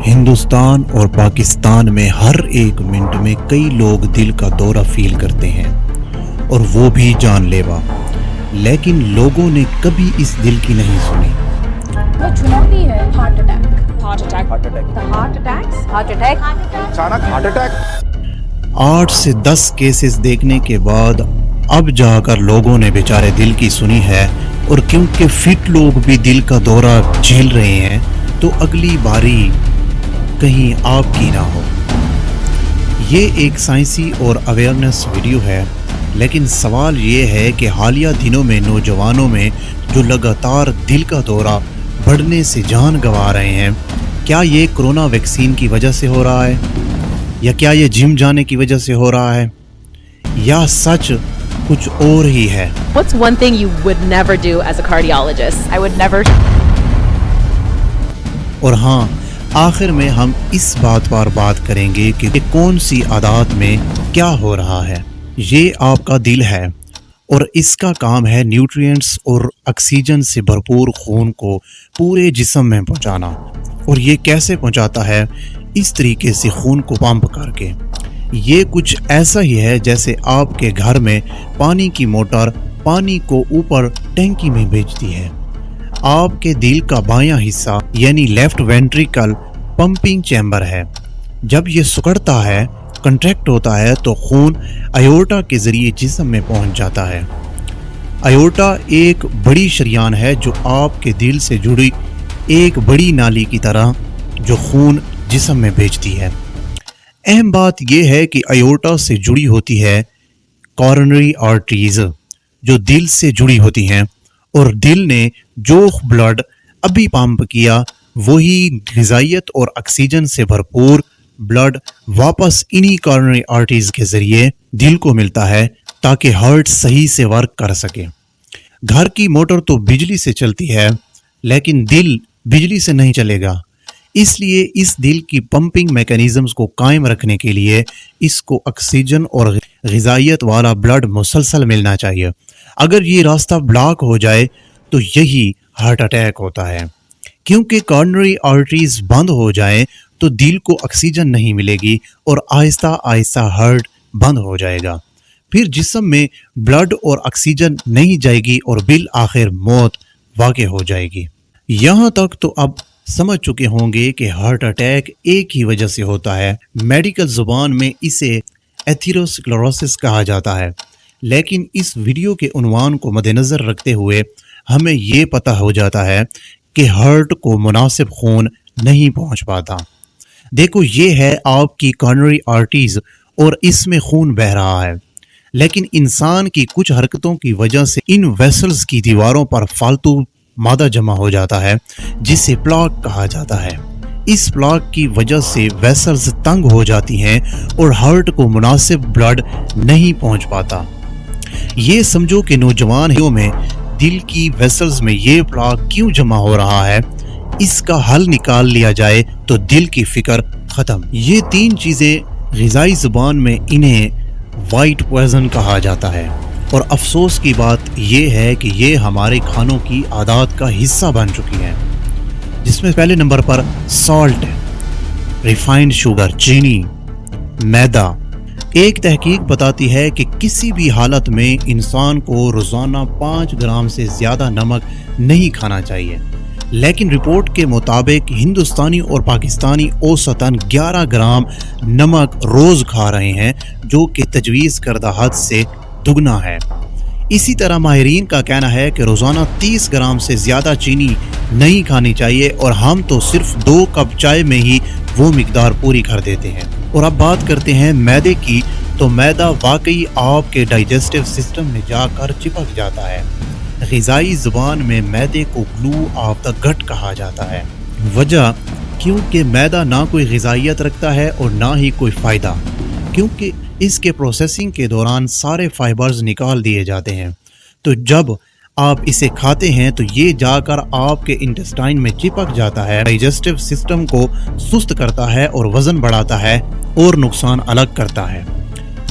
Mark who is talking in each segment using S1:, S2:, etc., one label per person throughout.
S1: ہندوستان اور پاکستان میں ہر ایک منٹ میں کئی لوگ دل کا دورہ فیل کرتے ہیں اور وہ بھی جان لیوا، لیکن لوگوں نے کبھی اس دل کی نہیں سنی۔
S2: وہ چنوتی ہے ہارٹ اٹیک،
S3: اچانک ہارٹ اٹیک
S1: 8 سے 10 کیسز دیکھنے کے بعد اب جا کر لوگوں نے بیچارے دل کی سنی ہے، اور کیونکہ فٹ لوگ بھی دل کا دورہ جھیل رہے ہیں تو اگلی باری کہیں آپ کی نہ ہو۔ یہ ایک سائنسی اور اویئرنیس ویڈیو ہے، لیکن سوال یہ ہے کہ حالیہ دنوں میں نوجوانوں میں جو لگاتار دل کا دورہ بڑھنے سے جان گنوا رہے ہیں، کیا یہ کرونا ویکسین کی وجہ سے ہو رہا ہے، یا کیا یہ جم جانے کی وجہ سے ہو رہا ہے، یا سچ کچھ اور ہی ہے؟
S4: What's one thing you would never do as a cardiologist?
S2: I would never.
S1: اور ہاں، آخر میں ہم اس بات پر بات کریں گے کہ کون سی عادات میں کیا ہو رہا ہے۔ یہ آپ کا دل ہے اور اس کا کام ہے نیوٹرینٹس اور آکسیجن سے بھرپور خون کو پورے جسم میں پہنچانا، اور یہ کیسے پہنچاتا ہے؟ اس طریقے سے خون کو پمپ کر کے۔ یہ کچھ ایسا ہی ہے جیسے آپ کے گھر میں پانی کی موٹر پانی کو اوپر ٹینکی میں بھیجتی ہے۔ آپ کے دل کا بایاں حصہ یعنی لیفٹ وینٹریکل پمپنگ چیمبر ہے۔ جب یہ سکڑتا ہے، کنٹریکٹ ہوتا ہے، تو خون ایورٹا کے ذریعے جسم میں پہنچ جاتا ہے۔ ایورٹا ایک بڑی شریان ہے جو آپ کے دل سے جڑی ایک بڑی نالی کی طرح جو خون جسم میں بھیجتی ہے۔ اہم بات یہ ہے کہ ایورٹا سے جڑی ہوتی ہے کورونری آرٹریز جو دل سے جڑی ہوتی ہیں، اور دل نے جو بلڈ ابھی پمپ کیا وہی غذائیت اور آکسیجن سے بھرپور بلڈ واپس انہی کورونری آرٹریز کے ذریعے دل کو ملتا ہے تاکہ ہارٹ صحیح سے ورک کر سکے۔ گھر کی موٹر تو بجلی سے چلتی ہے، لیکن دل بجلی سے نہیں چلے گا، اس لیے اس دل کی پمپنگ میکانزمز کو قائم رکھنے کے لیے اس کو آکسیجن اور غذائیت والا بلڈ مسلسل ملنا چاہیے۔ اگر یہ راستہ بلاک ہو جائے تو یہی ہارٹ اٹیک ہوتا ہے، کیونکہ کورونری آرٹریز بند ہو جائیں تو دل کو آکسیجن نہیں ملے گی اور آہستہ آہستہ ہارٹ بند ہو جائے گا، پھر جسم میں بلڈ اور آکسیجن نہیں جائے گی اور بالآخر موت واقع ہو جائے گی۔ یہاں تک تو اب سمجھ چکے ہوں گے کہ ہارٹ اٹیک ایک ہی وجہ سے ہوتا ہے، میڈیکل زبان میں اسے ایتھیروسکلروسس کہا جاتا ہے، لیکن اس ویڈیو کے عنوان کو مد نظر رکھتے ہوئے ہمیں یہ پتہ ہو جاتا ہے کہ ہارٹ کو مناسب خون نہیں پہنچ پاتا۔ دیکھو، یہ ہے آپ کی کورونری آرٹریز اور اس میں خون بہہ رہا ہے، لیکن انسان کی کچھ حرکتوں کی وجہ سے ان ویسلز کی دیواروں پر فالتو مادہ جمع ہو جاتا ہے جسے پلاک کہا جاتا ہے۔ اس پلاک کی وجہ سے ویسلز تنگ ہو جاتی ہیں اور ہارٹ کو مناسب بلڈ نہیں پہنچ پاتا۔ یہ سمجھو کہ نوجوانوں میں دل کی ویسلز میں یہ پلاک کیوں جمع ہو رہا ہے، اس کا حل نکال لیا جائے تو دل کی فکر ختم۔ یہ 3 چیزیں غذائی زبان میں انہیں وائٹ پوائزن کہا جاتا ہے، اور افسوس کی بات یہ ہے کہ یہ ہمارے کھانوں کی عادات کا حصہ بن چکی ہیں، جس میں پہلے نمبر پر سالٹ ہے، ریفائنڈ شوگر، چینی، میدا۔ ایک تحقیق بتاتی ہے کہ کسی بھی حالت میں انسان کو روزانہ 5 گرام سے زیادہ نمک نہیں کھانا چاہیے، لیکن رپورٹ کے مطابق ہندوستانی اور پاکستانی اوسطاً 11 گرام نمک روز کھا رہے ہیں، جو کہ تجویز کردہ حد سے دگنا ہے۔ اسی طرح ماہرین کا کہنا ہے کہ روزانہ 30 گرام سے زیادہ چینی نہیں کھانی چاہیے، اور ہم تو صرف 2 کپ چائے میں ہی وہ مقدار پوری کر دیتے ہیں۔ اور اب بات کرتے ہیں میدے کی، تو میدا واقعی آپ کے ڈائجسٹیو سسٹم میں جا کر چپک جاتا ہے۔ غذائی زبان میں میدے کو گلو آف دا گٹ کہا جاتا ہے۔ وجہ کیونکہ میدا نہ کوئی غذائیت رکھتا ہے اور نہ ہی کوئی فائدہ، کیونکہ اس کے پروسیسنگ کے دوران سارے فائبرز نکال دیے جاتے ہیں، تو جب آپ اسے کھاتے ہیں تو یہ جا کر آپ کے انٹسٹائن میں چپک جاتا ہے، ڈائجسٹیو سسٹم کو سست کرتا ہے اور وزن بڑھاتا ہے اور نقصان الگ کرتا ہے۔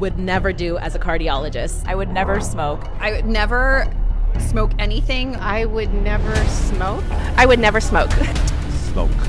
S4: would never do as a cardiologist?
S2: I would never smoke.
S5: I would never smoke anything.
S6: I would never smoke.
S4: I would never smoke.
S3: Smoke.